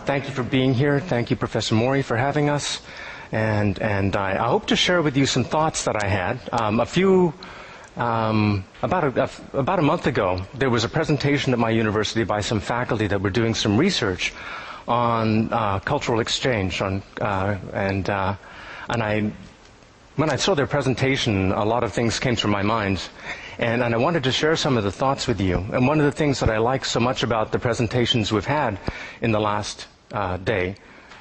Thank you for being here. Thank you, Professor Mori, for having us. And I hope to share with you some thoughts that I had. About a month ago, there was a presentation at my university by some faculty that were doing some research on cultural exchange. When I saw their presentation, a lot of things came to my mind. And I wanted to share some of the thoughts with you. And one of the things that I like so much about the presentations we've had in the last day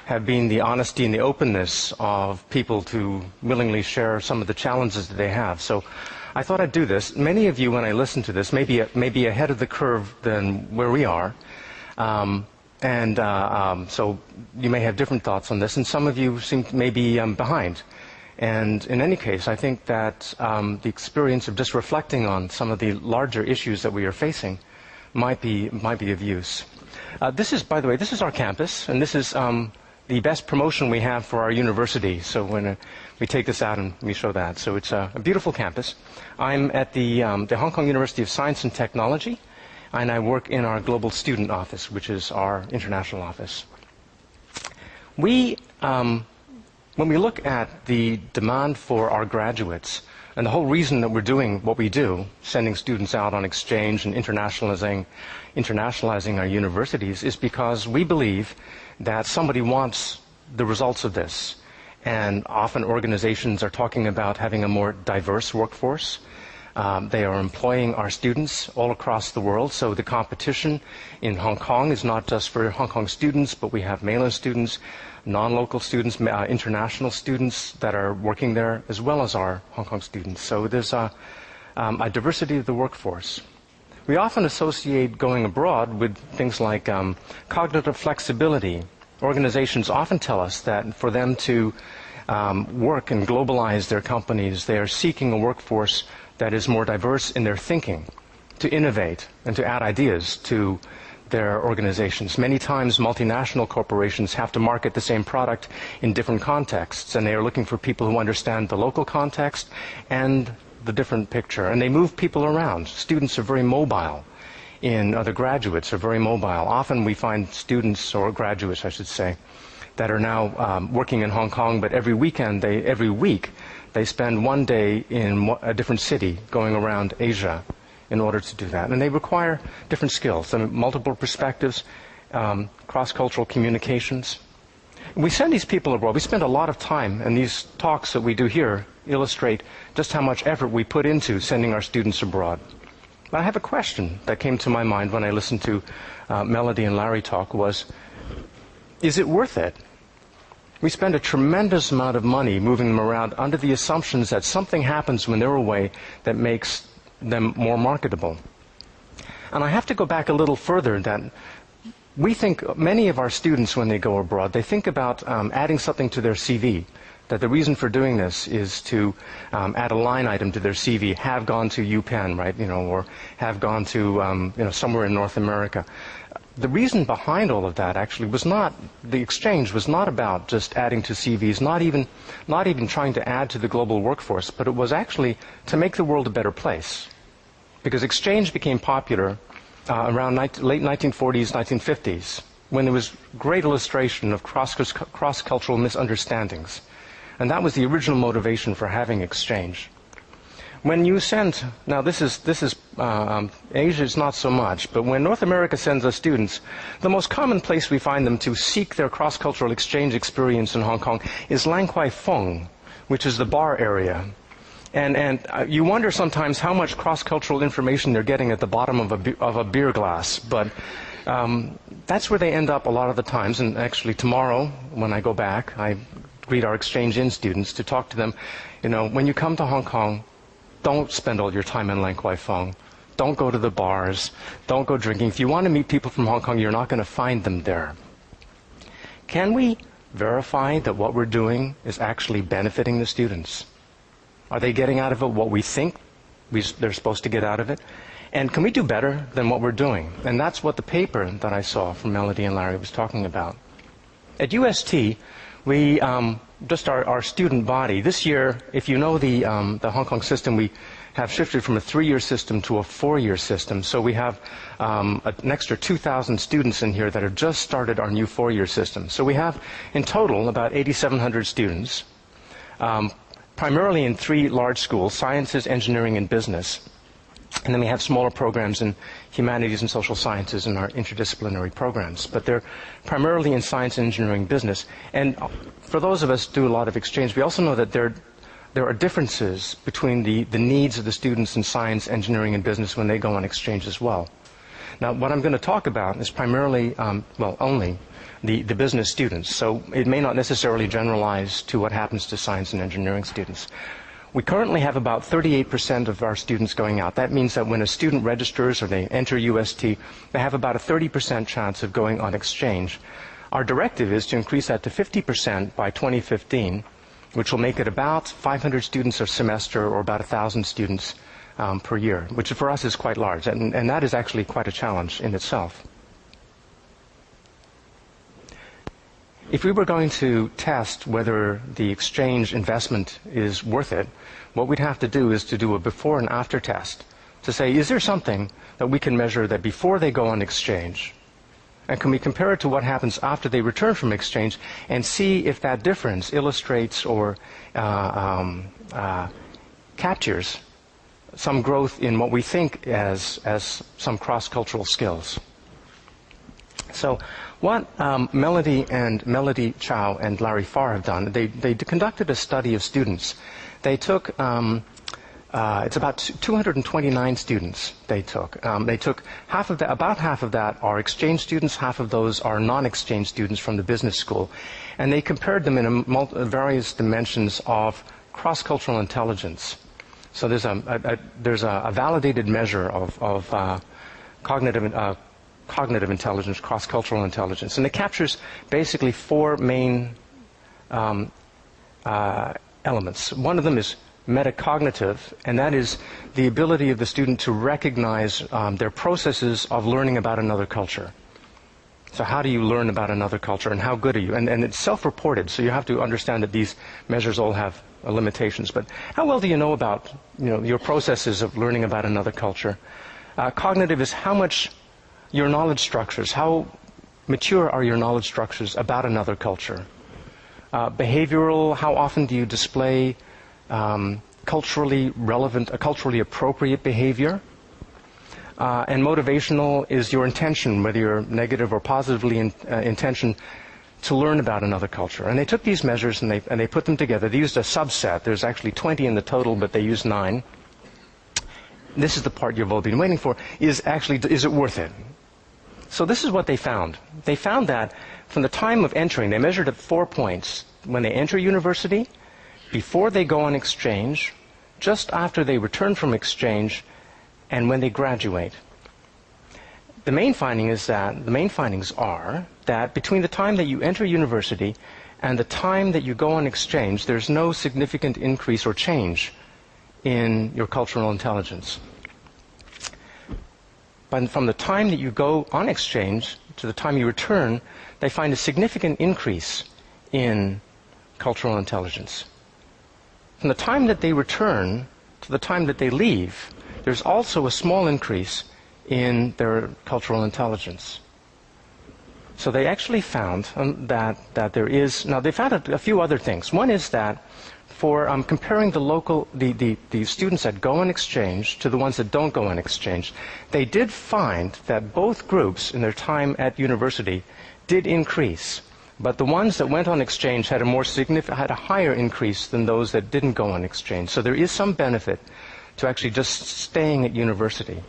have been the honesty and the openness of people to willingly share some of the challenges that they have. So I thought I'd do this. Many of you, when I listen to this, may be ahead of the curve than where we are. So you may have different thoughts on this, and some of you may be behind. And in any case, I think that the experience of just reflecting on some of the larger issues that we are facing might be of use. This is, by the way, this is our campus, and this is the best promotion we have for our university. So when we take this out and we show that. So it's a beautiful campus. I'm at the Hong Kong University of Science and Technology, and I work in our Global Student Office, which is our international office. When we look at the demand for our graduates, and the whole reason that we're doing what we do, sending students out on exchange and internationalizing our universities, is because we believe that somebody wants the results of this. And often organizations are talking about having a more diverse workforce. They are employing our students all across the world, so the competition in Hong Kong is not just for Hong Kong students, but we have mainland students, non-local students, international students that are working there, as well as our Hong Kong students. So there's a diversity of the workforce. We often associate going abroad with things like cognitive flexibility. Organizations often tell us that for them to work and globalize their companies, they are seeking a workforce that is more diverse in their thinking, to innovate and to add ideas to their organizations. Many times multinational corporations have to market the same product in different contexts, and they are looking for people who understand the local context and the different picture. And they move people around. Students are very mobile. The graduates are very mobile. Often we find students, or graduates I should say, that are now working in Hong Kong, but every week they spend one day in a different city going around Asia in order to do that. And they require different skills, multiple perspectives, cross-cultural communications. We send these people abroad. We spend a lot of time, and these talks that we do here illustrate just how much effort we put into sending our students abroad. But I have a question that came to my mind when I listened to Melody and Larry talk was, is it worth it? We spend a tremendous amount of money moving them around under the assumptions that something happens when they're away that makes them more marketable. And I have to go back a little further, that we think many of our students, when they go abroad, they think about adding something to their CV, that the reason for doing this is to add a line item to their CV, have gone to UPenn, right, or have gone to somewhere in North America. The reason behind all of that actually was not, the exchange was not about just adding to CVs, not even trying to add to the global workforce, but it was actually to make the world a better place. Because exchange became popular around late 1940s, 1950s, when there was great illustration of cross-cultural misunderstandings. And that was the original motivation for having exchange. When you send, now this is Asia is not so much, but when North America sends us students, the most common place we find them to seek their cross-cultural exchange experience in Hong Kong is Lang Kwai Fong, which is the bar area. And you wonder sometimes how much cross-cultural information they're getting at the bottom of a beer glass, but that's where they end up a lot of the times. And actually tomorrow, when I go back, I greet our exchange-in students to talk to them. When you come to Hong Kong, don't spend all your time in Lang Kwai Fong. Don't go to the bars. Don't go drinking. If you want to meet people from Hong Kong, you're not going to find them there. Can we verify that what we're doing is actually benefiting the students? Are they getting out of it what we think they're supposed to get out of it? And can we do better than what we're doing? And that's what the paper that I saw from Melody and Larry was talking about. At UST, we just our student body. This year, if you know the Hong Kong system, we have shifted from a 3-year system to a 4-year system. So we have an extra 2,000 students in here that have just started our new 4-year system. So we have, in total, about 8,700 students, primarily in 3 large schools: sciences, engineering, and business. And then we have smaller programs in humanities and social sciences in our interdisciplinary programs. But they're primarily in science, engineering, business. And for those of us who do a lot of exchange, we also know that there are differences between the needs of the students in science, engineering, and business when they go on exchange as well. Now, what I'm going to talk about is primarily, only the business students. So it may not necessarily generalize to what happens to science and engineering students. We currently have about 38% of our students going out. That means that when a student registers or they enter UST, they have about a 30% chance of going on exchange. Our directive is to increase that to 50% by 2015, which will make it about 500 students a semester, or about 1,000 students per year, which for us is quite large, and that is actually quite a challenge in itself. If we were going to test whether the exchange investment is worth it, what we'd have to do is to do a before and after test to say, is there something that we can measure that before they go on exchange, and can we compare it to what happens after they return from exchange and see if that difference illustrates or captures some growth in what we think as some cross-cultural skills. So what Melody Chow and Larry Farr have done, they conducted a study of students. They took, it's about 229 students they took. They took about half of that are exchange students, half of those are non-exchange students from the business school. And they compared them in various dimensions of cross-cultural intelligence. So there's a validated measure of cognitive intelligence, cross-cultural intelligence. And it captures basically 4 main elements. One of them is metacognitive, and that is the ability of the student to recognize their processes of learning about another culture. So how do you learn about another culture, and how good are you? And it's self-reported, so you have to understand that these measures all have limitations. But how well do you know about your processes of learning about another culture? Cognitive is how much your knowledge structures, how mature are your knowledge structures about another culture? Behavioral, how often do you display culturally relevant, culturally appropriate behavior? And motivational is your intention, whether you're negative or positively intention, to learn about another culture. And they took these measures and they put them together. They used a subset. There's actually 20 in the total, but they used 9. This is the part you've all been waiting for, is it worth it? So this is what they found. They found that from the time of entering, they measured at 4 points. When they enter university, before they go on exchange, just after they return from exchange, and when they graduate. The main findings are that between the time that you enter university and the time that you go on exchange, there's no significant increase or change in your cultural intelligence. But from the time that you go on exchange to the time you return, they find a significant increase in cultural intelligence. From the time that they return to the time that they leave, there's also a small increase in their cultural intelligence. So they actually found that there is, now they found a few other things. One is that for comparing the students that go on exchange to the ones that don't go on exchange, they did find that both groups in their time at university did increase. But the ones that went on exchange had a higher increase than those that didn't go on exchange. So there is some benefit to actually just staying at university.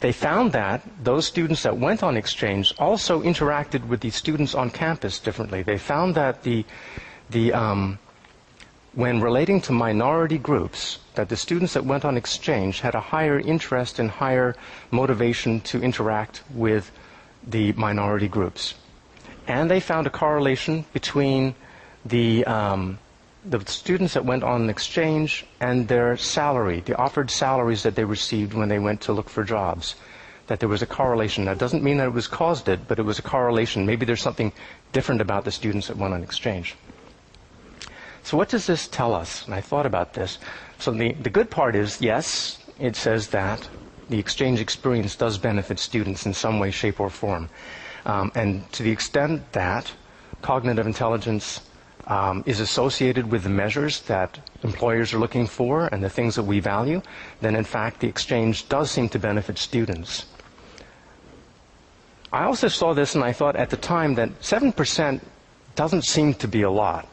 They found that those students that went on exchange also interacted with the students on campus differently. They found that when relating to minority groups, that the students that went on exchange had a higher interest and higher motivation to interact with the minority groups. And they found a correlation between the students that went on exchange and their salary, the offered salaries that they received when they went to look for jobs, that there was a correlation. That doesn't mean that it was caused it, but it was a correlation. Maybe there's something different about the students that went on exchange. So what does this tell us? And I thought about this. So the good part is, yes, it says that the exchange experience does benefit students in some way, shape, or form. And to the extent that cognitive intelligence is associated with the measures that employers are looking for and the things that we value, then in fact the exchange does seem to benefit students. I also saw this and I thought at the time that 7% doesn't seem to be a lot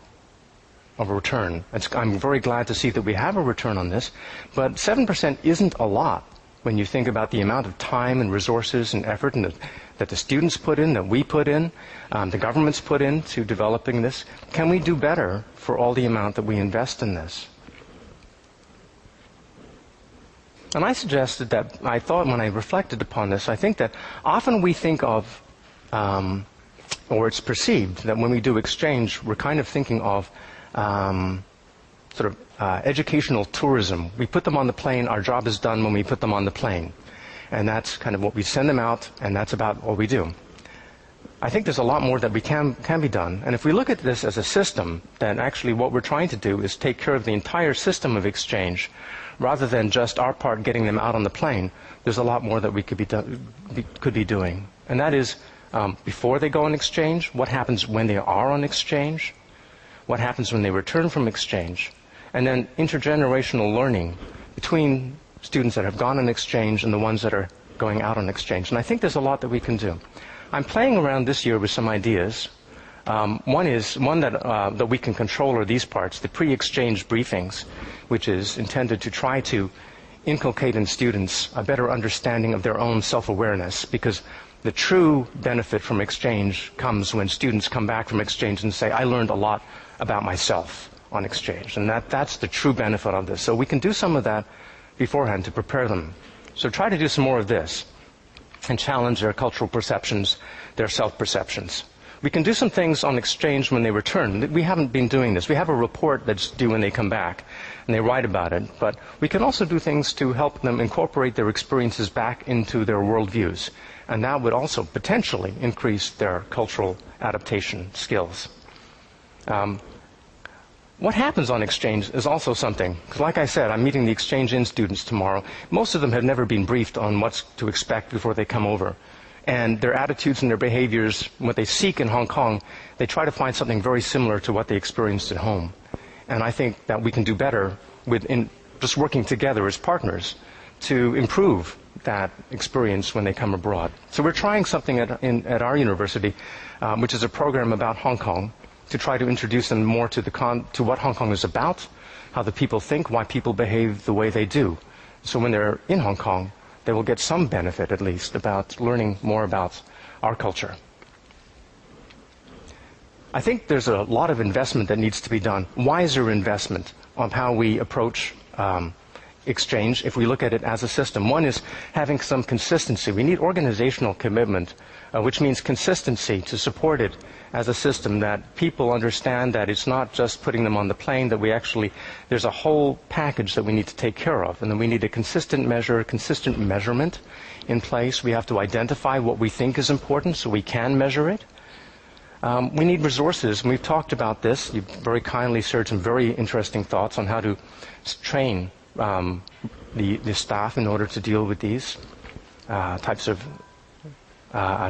of a return. I'm very glad to see that we have a return on this, but 7% isn't a lot when you think about the amount of time and resources and effort that the students put in, that we put in, the governments put into developing this. Can we do better for all the amount that we invest in this? And I suggested that, I thought when I reflected upon this, I think that often we think of, or it's perceived, that when we do exchange, we're kind of thinking of educational tourism. We put them on the plane, our job is done when we put them on the plane. And that's kind of what we send them out, and that's about all we do. I think there's a lot more that we can be done. And if we look at this as a system, then actually what we're trying to do is take care of the entire system of exchange, rather than just our part getting them out on the plane. There's a lot more that we could be doing. And that is, before they go on exchange, what happens when they are on exchange, what happens when they return from exchange, and then intergenerational learning between students that have gone on exchange and the ones that are going out on exchange. And I think there's a lot that we can do. I'm playing around this year with some ideas. One that we can control are these parts, the pre-exchange briefings, which is intended to try to inculcate in students a better understanding of their own self-awareness, because the true benefit from exchange comes when students come back from exchange and say, I learned a lot about myself on exchange. And that's the true benefit of this. So we can do some of that beforehand to prepare them. So try to do some more of this and challenge their cultural perceptions, their self-perceptions. We can do some things on exchange when they return. We haven't been doing this. We have a report that's due when they come back, and they write about it. But we can also do things to help them incorporate their experiences back into their worldviews. And that would also potentially increase their cultural adaptation skills. What happens on exchange is also something. Because like I said, I'm meeting the exchange-in students tomorrow. Most of them have never been briefed on what to expect before they come over. And their attitudes and their behaviors, what they seek in Hong Kong, they try to find something very similar to what they experienced at home. And I think that we can do better in just working together as partners to improve that experience when they come abroad. So we're trying something at our university, which is a program about Hong Kong, to try to introduce them more to what Hong Kong is about, how the people think, why people behave the way they do. So when they're in Hong Kong, they will get some benefit, at least, about learning more about our culture. I think there's a lot of investment that needs to be done, wiser investment on how we approach exchange if we look at it as a system. One is having some consistency. We need organizational commitment, which means consistency to support it as a system, that people understand that it's not just putting them on the plane, that there's a whole package that we need to take care of, and then we need a consistent measurement in place. We have to identify what we think is important so we can measure it. We need resources, and we've talked about this. You've very kindly shared some very interesting thoughts on how to train the staff in order to deal with these types of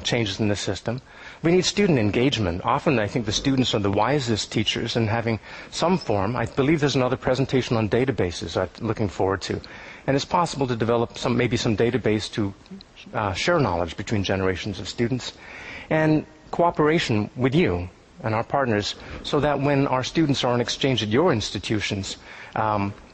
changes in the system. We need student engagement. Often I think the students are the wisest teachers, and having some form, I believe there's another presentation on databases I'm looking forward to. And it's possible to develop maybe some database to share knowledge between generations of students. And cooperation with you and our partners, so that when our students are on exchange at your institutions,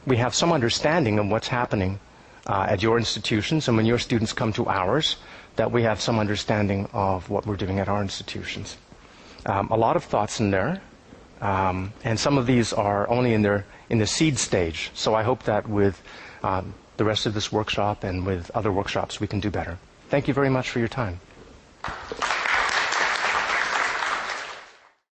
we have some understanding of what's happening at your institutions, and when your students come to ours, that we have some understanding of what we're doing at our institutions. A lot of thoughts in there, and some of these are only in the seed stage. So I hope that with the rest of this workshop and with other workshops we can do better. Thank you very much for your time.